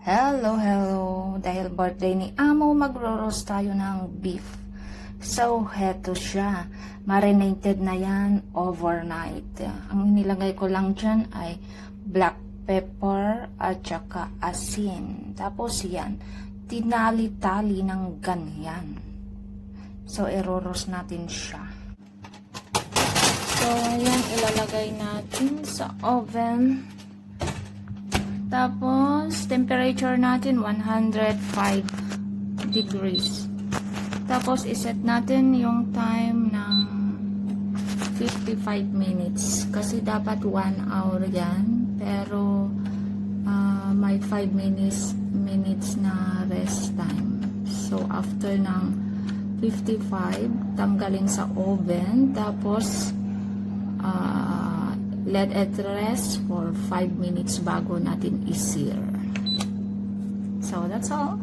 Hello, hello. Dahil birthday ni Amo, magro-roast tayo ng beef. So, heto siya. Marinated na yan overnight. Ang nilagay ko lang dyan ay black pepper at saka asin. Tapos yan, tinali-tali ng ganyan. So, i-roast natin siya. So, ayan, ilalagay natin sa oven. Tapos, temperature natin 105 degrees. Tapos, iset natin yung time ng 55 minutes. Kasi dapat 1 hour yan. Pero, may 5 minutes na rest time. So, after ng 55, tanggalin sa oven. Tapos, let it rest for 5 minutes bago natin i-sear. So, that's all.